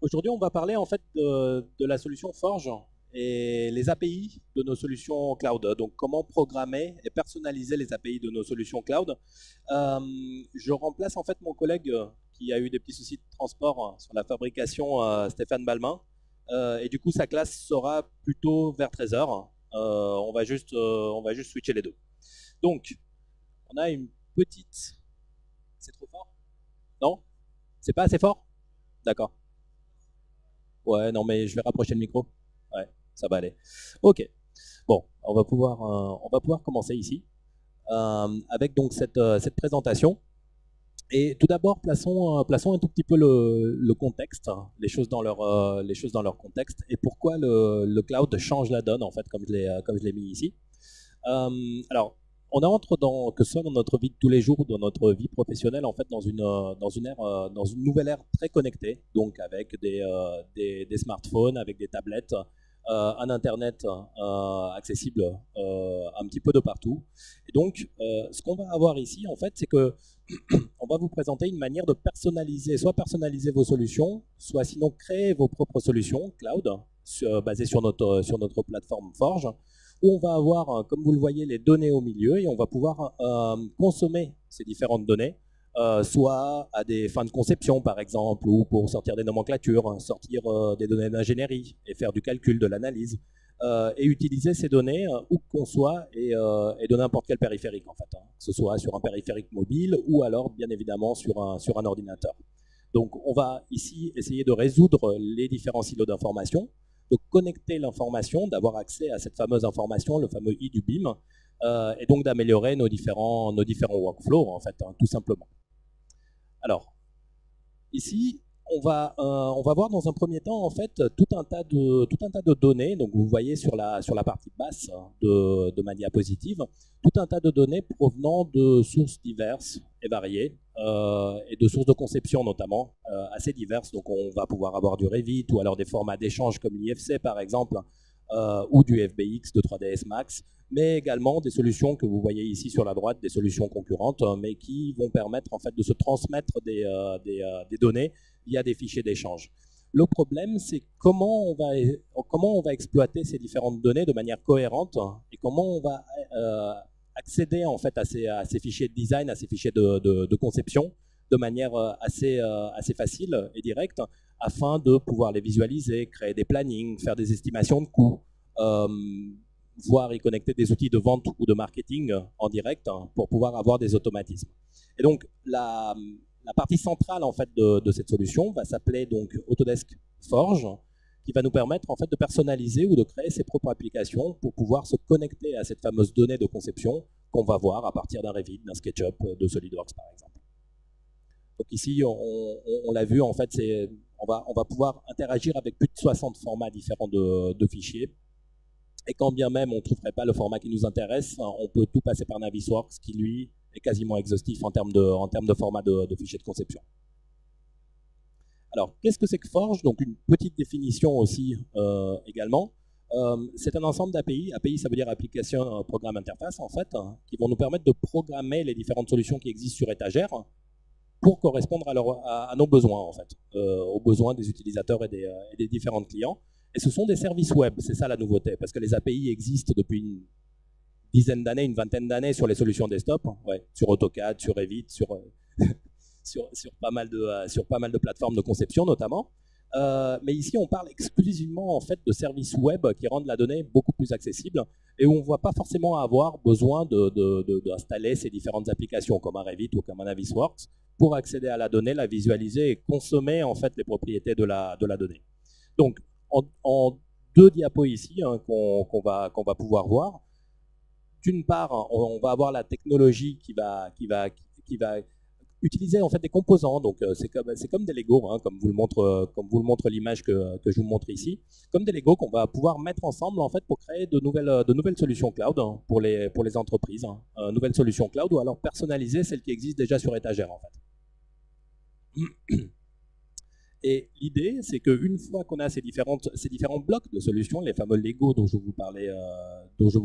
Aujourd'hui, on va parler en fait de la solution Forge et les API de nos solutions cloud. Donc, comment programmer et personnaliser les API de nos solutions cloud. Je remplace en fait mon collègue qui a eu des petits soucis de transport sur la fabrication, Stéphane Balmain. Et du coup, sa classe sera plutôt vers 13 heures. On va juste switcher les deux. Donc, on a une petite... C'est trop fort? Non? C'est pas assez fort? D'accord. Ouais, non, mais je vais rapprocher le micro. Ouais, ça va aller. Ok. Bon, on va pouvoir commencer ici avec donc cette présentation. Et tout d'abord, plaçons un tout petit peu le contexte, hein, les choses dans leur contexte, et pourquoi le cloud change la donne, en fait, comme je l'ai mis ici. Alors, on entre que ce soit dans notre vie de tous les jours, dans notre vie professionnelle, en fait, dans une nouvelle ère très connectée, donc avec des smartphones, avec des tablettes, un internet accessible un petit peu de partout. Et donc, ce qu'on va avoir ici, en fait, c'est que on va vous présenter une manière de personnaliser, soit personnaliser vos solutions, soit sinon créer vos propres solutions cloud basées sur notre plateforme Forge, où on va avoir, comme vous le voyez, les données au milieu et on va pouvoir consommer ces différentes données, soit à des fins de conception par exemple, ou pour sortir des nomenclatures, sortir des données d'ingénierie et faire du calcul, de l'analyse, et utiliser ces données où qu'on soit et de n'importe quel périphérique en fait, hein, que ce soit sur un périphérique mobile ou alors bien évidemment sur un ordinateur. Donc on va ici essayer de résoudre les différents silos d'information, de connecter l'information, d'avoir accès à cette fameuse information, le fameux I du BIM, et donc d'améliorer nos différents workflows en fait, hein, tout simplement. Alors, ici, on va voir dans un premier temps en fait tout un tas de données. Donc vous voyez sur la partie basse de ma diapositive, tout un tas de données provenant de sources diverses et variées, et de sources de conception notamment assez diverses. Donc on va pouvoir avoir du Revit ou alors des formats d'échange comme l'IFC par exemple, ou du FBX de 3ds Max, mais également des solutions que vous voyez ici sur la droite, des solutions concurrentes, mais qui vont permettre en fait de se transmettre des données via des fichiers d'échange. Le problème, c'est comment on va exploiter ces différentes données de manière cohérente et comment on va accéder en fait à ces fichiers de design, à ces fichiers de conception de manière assez facile et directe, afin de pouvoir les visualiser, créer des plannings, faire des estimations de coûts, euh, voire y connecter des outils de vente ou de marketing en direct, hein, pour pouvoir avoir des automatismes. Et donc la partie centrale en fait de cette solution va s'appeler donc Autodesk Forge, qui va nous permettre en fait de personnaliser ou de créer ses propres applications pour pouvoir se connecter à cette fameuse donnée de conception qu'on va voir à partir d'un Revit, d'un SketchUp, de SolidWorks par exemple. Donc ici, on l'a vu, en fait, on va pouvoir interagir avec plus de 60 formats différents de fichiers. Et quand bien même on ne trouverait pas le format qui nous intéresse, on peut tout passer par Navisworks, qui lui est quasiment exhaustif en termes de format de fichiers de conception. Alors, qu'est-ce que c'est que Forge? Donc une petite définition aussi également. C'est un ensemble d'API. API, ça veut dire Application Programme Interface, en fait, hein, qui vont nous permettre de programmer les différentes solutions qui existent sur étagère pour correspondre à nos besoins, en fait, aux besoins des utilisateurs et des différents clients. Et ce sont des services web, c'est ça la nouveauté, parce que les API existent depuis une dizaine d'années, une vingtaine d'années sur les solutions desktop, ouais, sur AutoCAD, sur Revit, sur pas mal de plateformes de conception notamment. Mais ici, on parle exclusivement en fait de services web qui rendent la donnée beaucoup plus accessible et où on ne va pas forcément avoir besoin d'installer ces différentes applications comme un Revit ou comme un Navisworks pour accéder à la donnée, la visualiser et consommer en fait les propriétés de la donnée. Donc, en deux diapos ici, hein, qu'on va pouvoir voir. D'une part, on va avoir la technologie qui va utiliser en fait des composants. Donc c'est comme des Lego, hein, comme vous le montre l'image que je vous montre ici, comme des Lego qu'on va pouvoir mettre ensemble en fait pour créer de nouvelles solutions cloud, hein, pour les entreprises, hein, nouvelles solutions cloud ou alors personnaliser celles qui existent déjà sur étagère en fait. Et l'idée, c'est qu'une fois qu'on a ces différents blocs de solutions, les fameux Lego dont je vous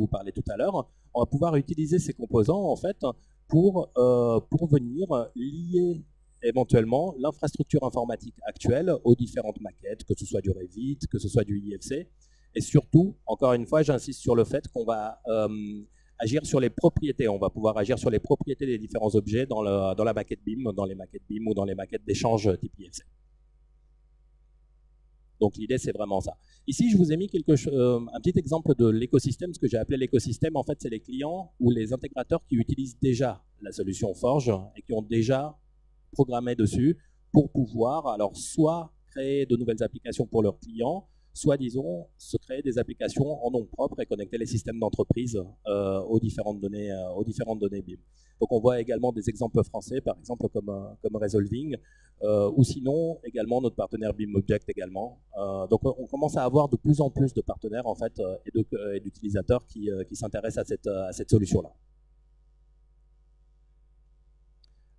parlais tout à l'heure, on va pouvoir utiliser ces composants en fait pour venir lier éventuellement l'infrastructure informatique actuelle aux différentes maquettes, que ce soit du Revit, que ce soit du IFC. Et surtout, encore une fois, j'insiste sur le fait qu'on va agir sur les propriétés. On va pouvoir agir sur les propriétés des différents objets dans la maquette BIM, dans les maquettes BIM ou dans les maquettes d'échange type IFC. Donc l'idée, c'est vraiment ça. Ici, je vous ai mis un petit exemple de l'écosystème. Ce que j'ai appelé l'écosystème, en fait, c'est les clients ou les intégrateurs qui utilisent déjà la solution Forge et qui ont déjà programmé dessus pour pouvoir, alors, soit créer de nouvelles applications pour leurs clients, soit, disons, se créer des applications en nom propre et connecter les systèmes d'entreprise aux différentes données BIM. Donc on voit également des exemples français, par exemple comme Resolving, ou sinon également notre partenaire BIMobject également. Donc on commence à avoir de plus en plus de partenaires en fait et d'utilisateurs qui s'intéressent à cette solution-là.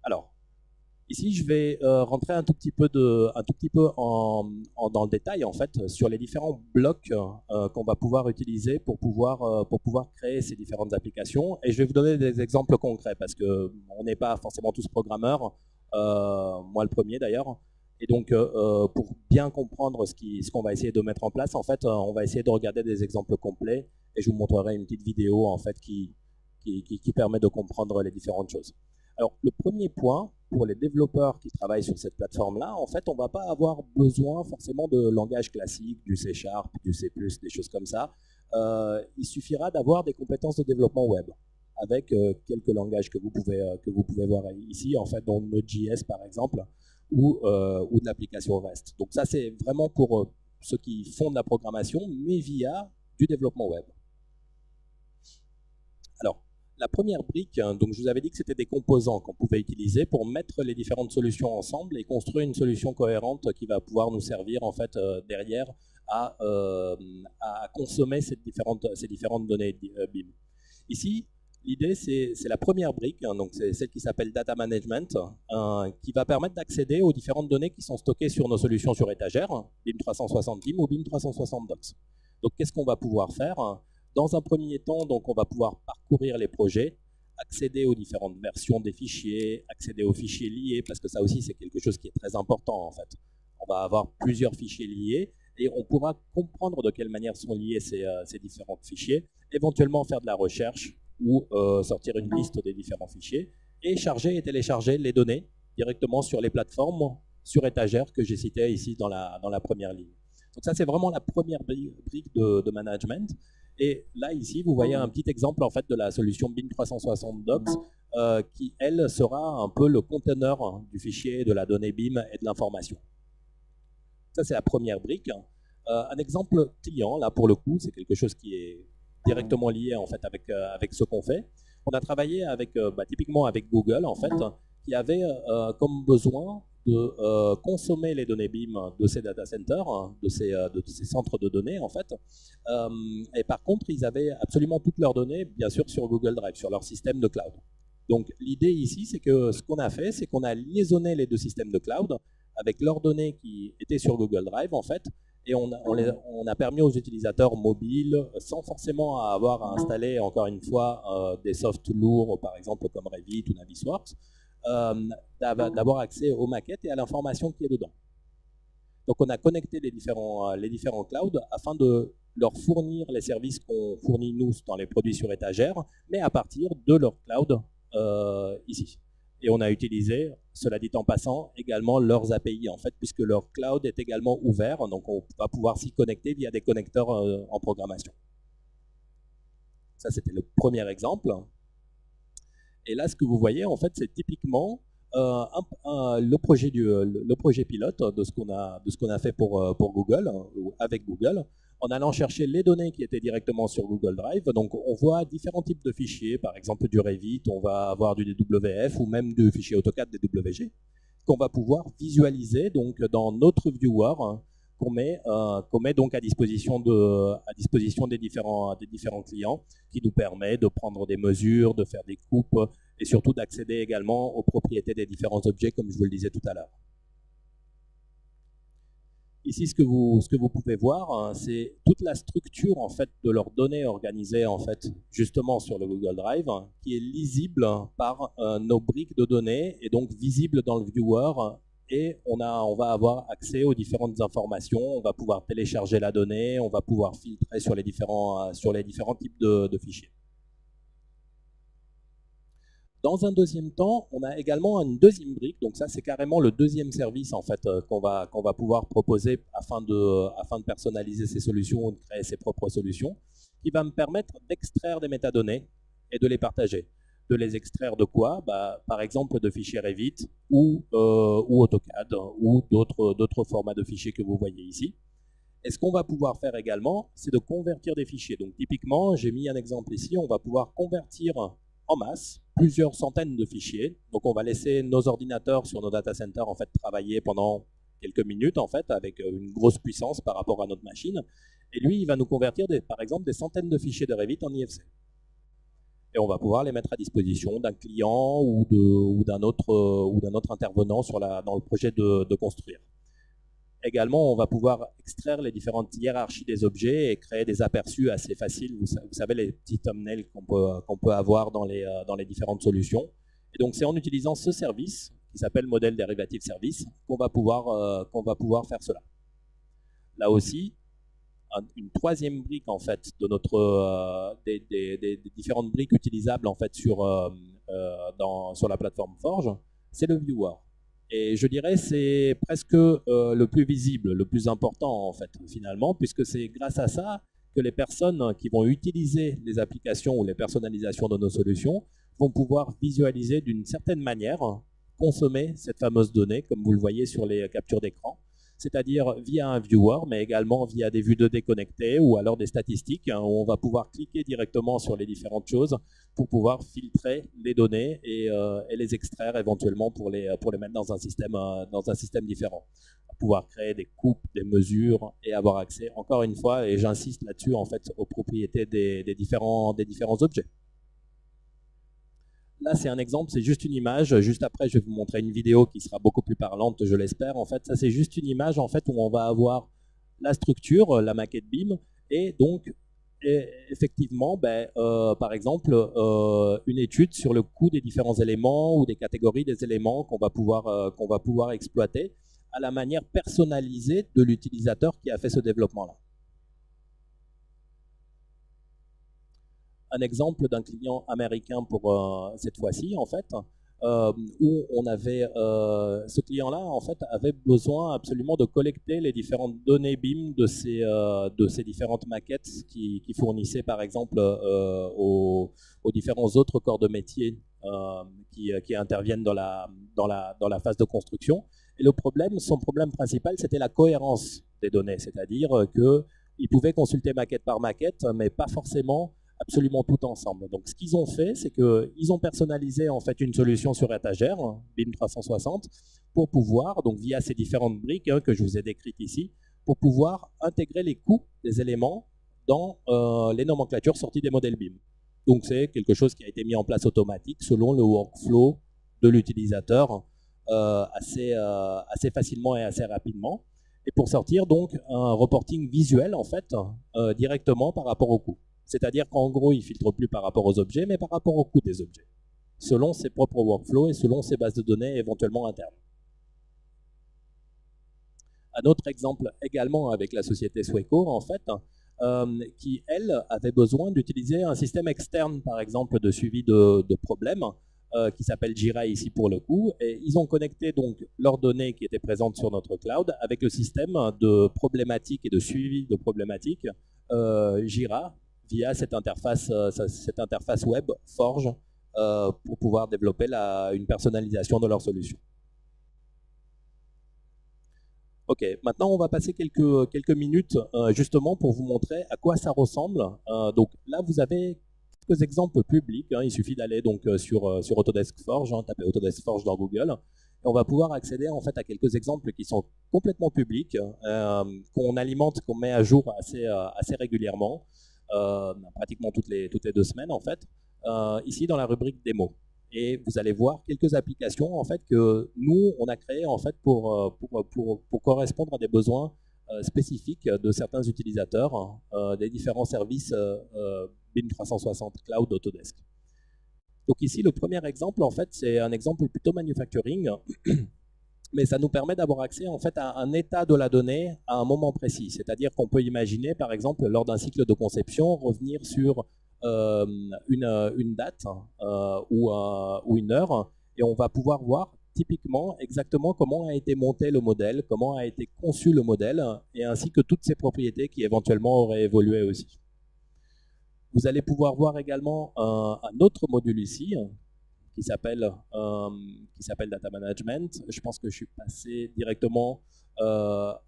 Alors, ici, je vais rentrer un tout petit peu dans le détail en fait sur les différents blocs qu'on va pouvoir utiliser pour pouvoir créer ces différentes applications. Et je vais vous donner des exemples concrets parce que on n'est pas forcément tous programmeurs, moi le premier d'ailleurs. Et donc, pour bien comprendre ce qu'on va essayer de mettre en place, en fait, on va essayer de regarder des exemples complets et je vous montrerai une petite vidéo en fait qui permet de comprendre les différentes choses. Alors, le premier point, pour les développeurs qui travaillent sur cette plateforme-là, en fait, on ne va pas avoir besoin forcément de langage classique, du C#, du C++, des choses comme ça. Il suffira d'avoir des compétences de développement web, avec quelques langages que vous pouvez voir ici, en fait, dont Node.js par exemple, ou de l'application REST. Donc ça, c'est vraiment pour ceux qui font de la programmation, mais via du développement web. Alors, la première brique, donc je vous avais dit que c'était des composants qu'on pouvait utiliser pour mettre les différentes solutions ensemble et construire une solution cohérente qui va pouvoir nous servir en fait derrière à consommer ces différentes données BIM. Ici, l'idée c'est la première brique, donc c'est celle qui s'appelle Data Management, qui va permettre d'accéder aux différentes données qui sont stockées sur nos solutions sur étagère, BIM 360 BIM ou BIM 360 Docs. Donc qu'est-ce qu'on va pouvoir faire ? Dans un premier temps, donc, on va pouvoir parcourir les projets, accéder aux différentes versions des fichiers, accéder aux fichiers liés, parce que ça aussi, c'est quelque chose qui est très important, en fait. On va avoir plusieurs fichiers liés, et on pourra comprendre de quelle manière sont liés ces différents fichiers, éventuellement faire de la recherche, ou sortir une liste des différents fichiers, et charger et télécharger les données directement sur les plateformes sur étagère que j'ai citées ici dans la première ligne. Donc ça, c'est vraiment la première brique de management. Et là, ici, vous voyez un petit exemple en fait, de la solution BIM 360 Docs qui, elle, sera un peu le conteneur du fichier, de la donnée BIM et de l'information. Ça, c'est la première brique. Un exemple client, là, pour le coup, c'est quelque chose qui est directement lié en fait, avec ce qu'on fait. On a travaillé typiquement avec Google, en fait, qui avait comme besoin de consommer les données BIM de ces data centers, de ces centres de données en fait. Et par contre, ils avaient absolument toutes leurs données, bien sûr, sur Google Drive, sur leur système de cloud. Donc l'idée ici, c'est que ce qu'on a fait, c'est qu'on a liaisonné les deux systèmes de cloud avec leurs données qui étaient sur Google Drive en fait, et on a permis aux utilisateurs mobiles, sans forcément avoir à installer encore une fois des softs lourds, par exemple comme Revit ou Navisworks, d'avoir accès aux maquettes et à l'information qui est dedans. Donc on a connecté les différents clouds afin de leur fournir les services qu'on fournit nous dans les produits sur étagère, mais à partir de leur cloud ici. Et on a utilisé, cela dit en passant, également leurs API en fait, puisque leur cloud est également ouvert, donc on va pouvoir s'y connecter via des connecteurs en programmation. Ça c'était le premier exemple. Et là, ce que vous voyez, en fait, c'est typiquement le projet pilote de ce qu'on a fait pour Google, ou avec Google, en allant chercher les données qui étaient directement sur Google Drive. Donc, on voit différents types de fichiers, par exemple du Revit, on va avoir du DWF ou même du fichier AutoCAD DWG, qu'on va pouvoir visualiser donc, dans notre viewer, qu'on met donc à disposition des différents clients, qui nous permet de prendre des mesures, de faire des coupes et surtout d'accéder également aux propriétés des différents objets, comme je vous le disais tout à l'heure. Ici, ce que vous pouvez voir, hein, c'est toute la structure en fait de leurs données organisées en fait justement sur le Google Drive, hein, qui est lisible par nos briques de données et donc visible dans le viewer. Et on va avoir accès aux différentes informations. On va pouvoir télécharger la donnée, on va pouvoir filtrer sur les différents types de fichiers. Dans un deuxième temps, on a également une deuxième brique, donc ça c'est carrément le deuxième service en fait qu'on va pouvoir proposer afin de personnaliser ces solutions ou de créer ses propres solutions, qui va me permettre d'extraire des métadonnées et de les partager. De les extraire de quoi? Par exemple de fichiers Revit ou AutoCAD ou d'autres formats de fichiers que vous voyez ici. Et ce qu'on va pouvoir faire également, c'est de convertir des fichiers. Donc typiquement, j'ai mis un exemple ici, on va pouvoir convertir en masse plusieurs centaines de fichiers. Donc on va laisser nos ordinateurs sur nos data centers en fait travailler pendant quelques minutes en fait avec une grosse puissance par rapport à notre machine. Et lui, il va nous convertir par exemple des centaines de fichiers de Revit en IFC. Et on va pouvoir les mettre à disposition d'un client ou d'un autre intervenant dans le projet de construire. Également, on va pouvoir extraire les différentes hiérarchies des objets et créer des aperçus assez faciles. Vous savez, les petits thumbnails qu'on peut avoir dans les différentes solutions. Et donc, c'est en utilisant ce service, qui s'appelle Model Derivative Service, qu'on va pouvoir faire cela. Là aussi, une troisième brique en fait de des différentes briques utilisables en fait sur la plateforme Forge, c'est le viewer. Et je dirais c'est presque le plus visible, le plus important en fait finalement, puisque c'est grâce à ça que les personnes qui vont utiliser les applications ou les personnalisations de nos solutions vont pouvoir visualiser d'une certaine manière, consommer cette fameuse donnée, comme vous le voyez sur les captures d'écran, c'est-à-dire via un viewer, mais également via des vues de déconnectés ou alors des statistiques, hein, où on va pouvoir cliquer directement sur les différentes choses pour pouvoir filtrer les données et les extraire éventuellement pour les mettre dans un système différent. On va pouvoir créer des coupes, des mesures et avoir accès, encore une fois, et j'insiste là-dessus, en fait, aux propriétés des différents objets. Là, c'est un exemple, c'est juste une image. Juste après, je vais vous montrer une vidéo qui sera beaucoup plus parlante, je l'espère. En fait, ça, c'est juste une image en fait, où on va avoir la structure, la maquette BIM, et donc, effectivement, par exemple, une étude sur le coût des différents éléments ou des catégories des éléments qu'on va pouvoir exploiter à la manière personnalisée de l'utilisateur qui a fait ce développement-là. Un exemple d'un client américain pour cette fois-ci, en fait, où on avait ce client-là, en fait, avait besoin absolument de collecter les différentes données BIM de ces différentes maquettes qui fournissaient, par exemple, aux différents autres corps de métier qui interviennent dans la phase de construction. Et son problème principal, c'était la cohérence des données, c'est-à-dire qu'il pouvait consulter maquette par maquette, mais pas forcément absolument tout ensemble. Donc ce qu'ils ont fait, c'est qu'ils ont personnalisé en fait une solution sur étagère, BIM 360, pour pouvoir, donc via ces différentes briques que je vous ai décrites ici, pour pouvoir intégrer les coûts des éléments dans les nomenclatures sorties des modèles BIM. Donc c'est quelque chose qui a été mis en place automatique selon le workflow de l'utilisateur assez facilement et assez rapidement. Et pour sortir donc un reporting visuel en fait directement par rapport au coût. C'est-à-dire qu'en gros, il ne filtre plus par rapport aux objets, mais par rapport au coût des objets, selon ses propres workflows et selon ses bases de données éventuellement internes. Un autre exemple également avec la société Sweco, en fait, qui, elle, avait besoin d'utiliser un système externe, par exemple, de suivi de problèmes, qui s'appelle Jira ici pour le coup, et ils ont connecté donc leurs données qui étaient présentes sur notre cloud avec le système de problématiques et de suivi de problématiques Jira, via cette interface web Forge pour pouvoir développer une personnalisation de leur solution. Ok, maintenant on va passer quelques minutes justement pour vous montrer à quoi ça ressemble. Donc là vous avez quelques exemples publics, hein, il suffit d'aller donc sur Autodesk Forge, hein, taper Autodesk Forge dans Google, et on va pouvoir accéder en fait à quelques exemples qui sont complètement publics, qu'on alimente, qu'on met à jour assez régulièrement. Pratiquement toutes les 2 semaines en fait, ici dans la rubrique démo. Et vous allez voir quelques applications en fait que nous on a créées en fait pour correspondre à des besoins spécifiques de certains utilisateurs des différents services BIM 360 Cloud Autodesk. Donc ici, le premier exemple, en fait, c'est un exemple plutôt manufacturing, mais ça nous permet d'avoir accès en fait à un état de la donnée à un moment précis. C'est-à-dire qu'on peut imaginer, par exemple, lors d'un cycle de conception, revenir sur une date ou une heure, et on va pouvoir voir typiquement exactement comment a été monté le modèle, comment a été conçu le modèle, et ainsi que toutes ses propriétés qui éventuellement auraient évolué aussi. Vous allez pouvoir voir également un autre module ici, qui s'appelle Data Management. Je pense que je suis passé directement à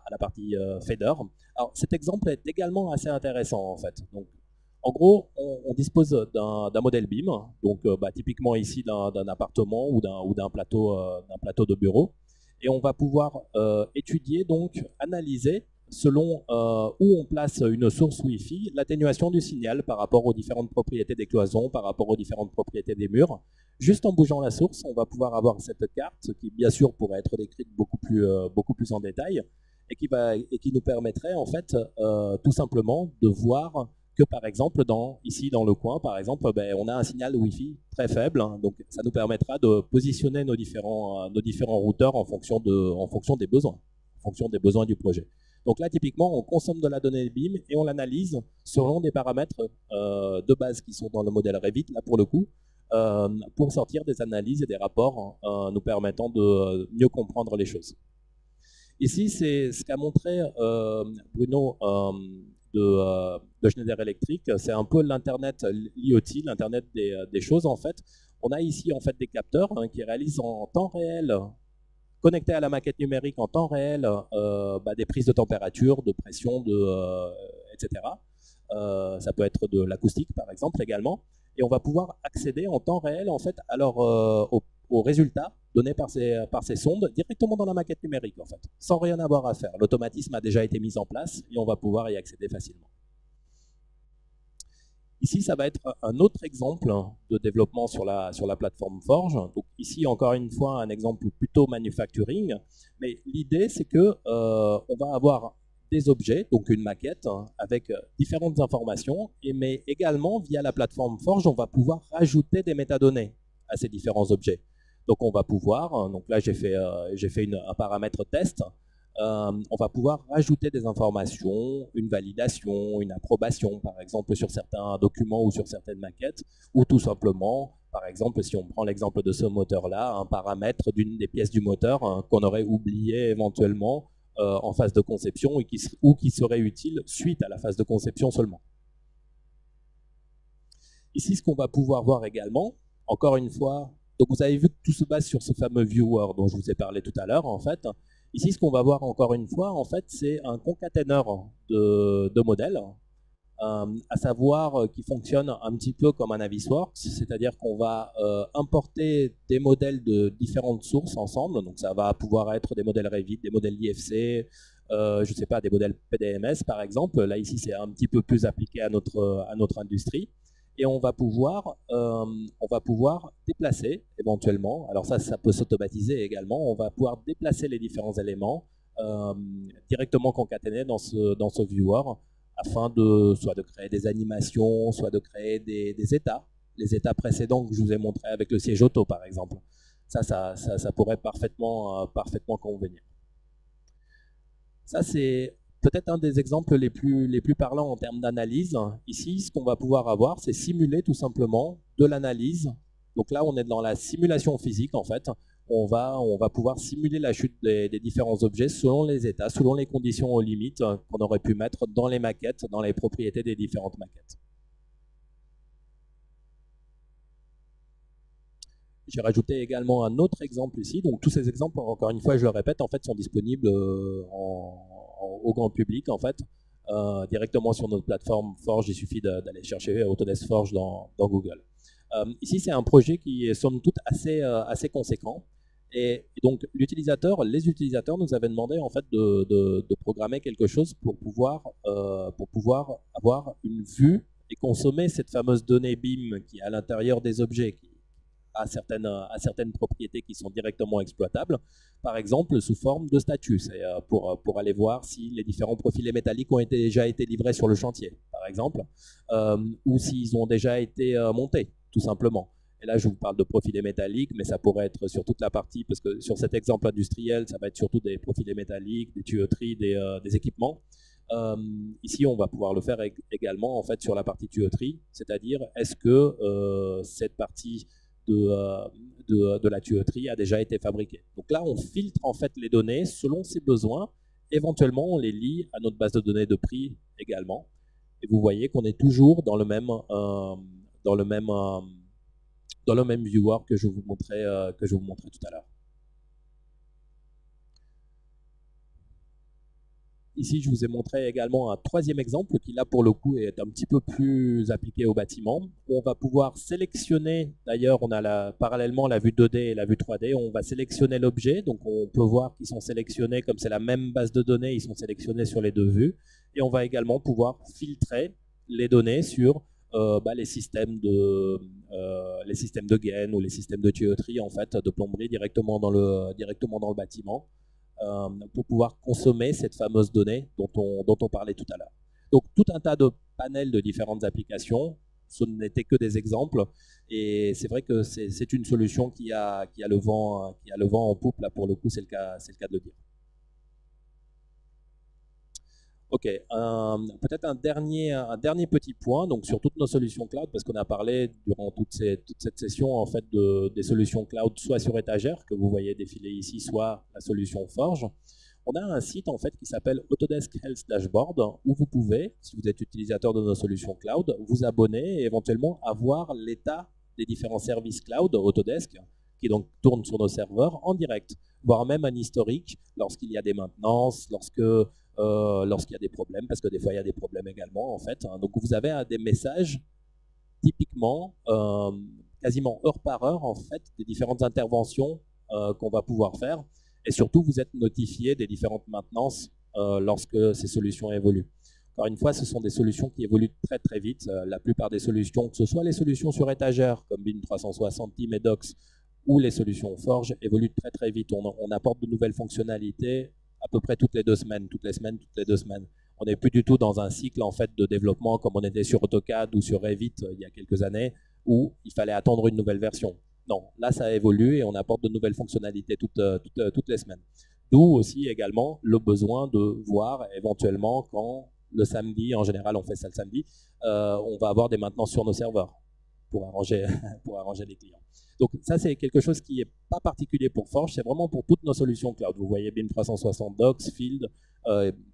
la partie Fader. Alors cet exemple est également assez intéressant en fait. Donc, en gros, on dispose d'un modèle BIM, donc typiquement ici d'un appartement ou d'un plateau de bureau, et on va pouvoir étudier, donc analyser selon où on place une source Wi-Fi, l'atténuation du signal par rapport aux différentes propriétés des cloisons, par rapport aux différentes propriétés des murs. Juste en bougeant la source, on va pouvoir avoir cette carte qui, bien sûr, pourrait être décrite beaucoup plus en détail et qui nous permettrait, en fait, tout simplement de voir que, par exemple, ici dans le coin, par exemple, on a un signal Wi-Fi très faible. Hein, donc, ça nous permettra de positionner nos différents routeurs en fonction des besoins, en fonction des besoins du projet. Donc là, typiquement, on consomme de la donnée BIM et on l'analyse selon des paramètres de base qui sont dans le modèle Revit, là pour le coup, pour sortir des analyses et des rapports nous permettant de mieux comprendre les choses. Ici, c'est ce qu'a montré Bruno de Schneider Electric. C'est un peu l'Internet, l'IoT, l'Internet des choses en fait. On a ici en fait des capteurs qui réalisent en temps réel, connectés à la maquette numérique en temps réel, des prises de température, de pression, etc. Ça peut être de l'acoustique par exemple également. Et on va pouvoir accéder en temps réel en fait aux résultats donnés par ces sondes directement dans la maquette numérique en fait, sans rien avoir à faire. L'automatisme a déjà été mis en place et on va pouvoir y accéder facilement. Ici, ça va être un autre exemple de développement sur la plateforme Forge. Donc ici, encore une fois, un exemple plutôt manufacturing. Mais l'idée, c'est que on va avoir des objets, donc une maquette, avec différentes informations, mais également, via la plateforme Forge, on va pouvoir rajouter des métadonnées à ces différents objets. Donc on va pouvoir, donc là j'ai fait un paramètre test, on va pouvoir rajouter des informations, une validation, une approbation, par exemple, sur certains documents ou sur certaines maquettes, ou tout simplement, par exemple, si on prend l'exemple de ce moteur-là, un paramètre d'une des pièces du moteur qu'on aurait oublié éventuellement en phase de conception ou qui serait utile suite à la phase de conception seulement. Ici, ce qu'on va pouvoir voir également, encore une fois, donc vous avez vu que tout se base sur ce fameux viewer dont je vous ai parlé tout à l'heure, en fait. Ici, ce qu'on va voir encore une fois, en fait, c'est un concaténeur de modèles, à savoir qui fonctionne un petit peu comme un Navisworks, c'est-à-dire qu'on va importer des modèles de différentes sources ensemble, donc ça va pouvoir être des modèles Revit, des modèles IFC, je ne sais pas, des modèles PDMS par exemple. Là, ici, c'est un petit peu plus appliqué à notre industrie. Et on va pouvoir déplacer éventuellement, alors ça peut s'automatiser également, on va pouvoir déplacer les différents éléments directement concaténés dans ce viewer, afin soit de créer des animations, soit de créer des états, les états précédents que je vous ai montrés avec le siège auto par exemple. Ça pourrait parfaitement convenir. Ça c'est peut-être un des exemples les plus parlants en termes d'analyse. Ici, ce qu'on va pouvoir avoir, c'est simuler tout simplement de l'analyse. Donc là, on est dans la simulation physique en fait. On va pouvoir simuler la chute des différents objets selon les états, selon les conditions aux limites qu'on aurait pu mettre dans les maquettes, dans les propriétés des différentes maquettes. J'ai rajouté également un autre exemple ici. Donc tous ces exemples, encore une fois, je le répète, en fait, sont disponibles au grand public, en fait, directement sur notre plateforme Forge. Il suffit d'aller chercher Autodesk Forge dans Google. Ici, c'est un projet qui est somme toute assez conséquent. Et donc, les utilisateurs nous avaient demandé en fait de programmer quelque chose pour pouvoir avoir une vue et consommer cette fameuse donnée BIM qui est à l'intérieur des objets, qui à certaines propriétés qui sont directement exploitables, par exemple sous forme de statut, c'est pour aller voir si les différents profilés métalliques ont déjà été livrés sur le chantier, par exemple, ou s'ils ont déjà été montés, tout simplement. Et là, je vous parle de profilés métalliques, mais ça pourrait être sur toute la partie, parce que sur cet exemple industriel, ça va être surtout des profilés métalliques, des tuyauteries, des équipements. Ici, on va pouvoir le faire également en fait sur la partie tuyauterie, c'est-à-dire est-ce que cette partie de la tuyauterie a déjà été fabriquée. Donc là, on filtre en fait les données selon ses besoins. Éventuellement, on les lie à notre base de données de prix également. Et vous voyez qu'on est toujours dans le même viewer que je vous montrais tout à l'heure. Ici, je vous ai montré également un troisième exemple qui, là, pour le coup, est un petit peu plus appliqué au bâtiment. On va pouvoir sélectionner, d'ailleurs, on a parallèlement la vue 2D et la vue 3D, on va sélectionner l'objet, donc on peut voir qu'ils sont sélectionnés, comme c'est la même base de données, ils sont sélectionnés sur les deux vues, et on va également pouvoir filtrer les données sur les systèmes de gaines ou les systèmes de tuyauterie, en fait, de plomberie directement dans le bâtiment. Pour pouvoir consommer cette fameuse donnée dont on parlait tout à l'heure. Donc tout un tas de panels de différentes applications, ce n'était que des exemples, et c'est vrai que c'est une solution qui a le vent en poupe, là pour le coup c'est le cas de le dire. Ok, peut-être un dernier petit point donc sur toutes nos solutions cloud, parce qu'on a parlé durant toute cette session en fait des solutions cloud, soit sur étagère que vous voyez défiler ici, soit la solution Forge. On a un site en fait qui s'appelle Autodesk Health Dashboard, où vous pouvez, si vous êtes utilisateur de nos solutions cloud, vous abonner et éventuellement avoir l'état des différents services cloud Autodesk qui donc tournent sur nos serveurs en direct, voire même un historique lorsqu'il y a des maintenances, lorsqu'il y a des problèmes, parce que des fois il y a des problèmes également en fait. Donc vous avez des messages typiquement quasiment heure par heure en fait des différentes interventions qu'on va pouvoir faire, et surtout vous êtes notifié des différentes maintenances lorsque ces solutions évoluent. Encore une fois, ce sont des solutions qui évoluent très très vite. La plupart des solutions, que ce soit les solutions sur étagère comme BIM 360, Team et Docs, ou les solutions Forge, évoluent très très vite. On apporte de nouvelles fonctionnalités à peu près toutes les 2 semaines, toutes les 2 semaines. On n'est plus du tout dans un cycle en fait de développement comme on était sur AutoCAD ou sur Revit il y a quelques années, où il fallait attendre une nouvelle version. Non, là ça évolue et on apporte de nouvelles fonctionnalités toutes les semaines. D'où aussi également le besoin de voir éventuellement quand le samedi, en général on fait ça le samedi, on va avoir des maintenances sur nos serveurs pour arranger les clients. Donc ça, c'est quelque chose qui n'est pas particulier pour Forge, c'est vraiment pour toutes nos solutions cloud. Vous voyez BIM 360 Docs, Field,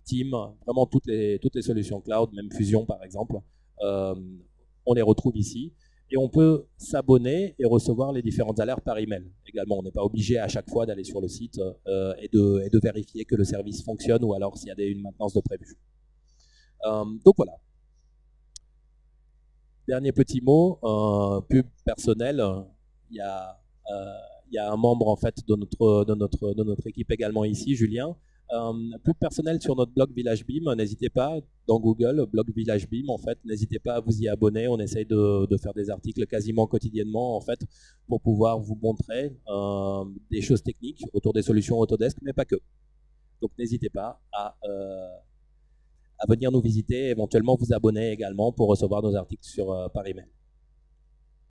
Team, vraiment toutes les solutions cloud, même Fusion par exemple, on les retrouve ici. Et on peut s'abonner et recevoir les différentes alertes par email également. On n'est pas obligé à chaque fois d'aller sur le site et de vérifier que le service fonctionne, ou alors s'il y a une maintenance de prévue. Donc voilà. Dernier petit mot, pub personnel. Il y a un membre en fait de notre équipe également ici, Julien. Pub personnel sur notre blog Village BIM, n'hésitez pas, dans Google, blog Village BIM en fait, n'hésitez pas à vous y abonner. On essaye de faire des articles quasiment quotidiennement en fait, pour pouvoir vous montrer des choses techniques autour des solutions Autodesk, mais pas que. Donc n'hésitez pas à venir nous visiter, éventuellement vous abonner également pour recevoir nos articles par email.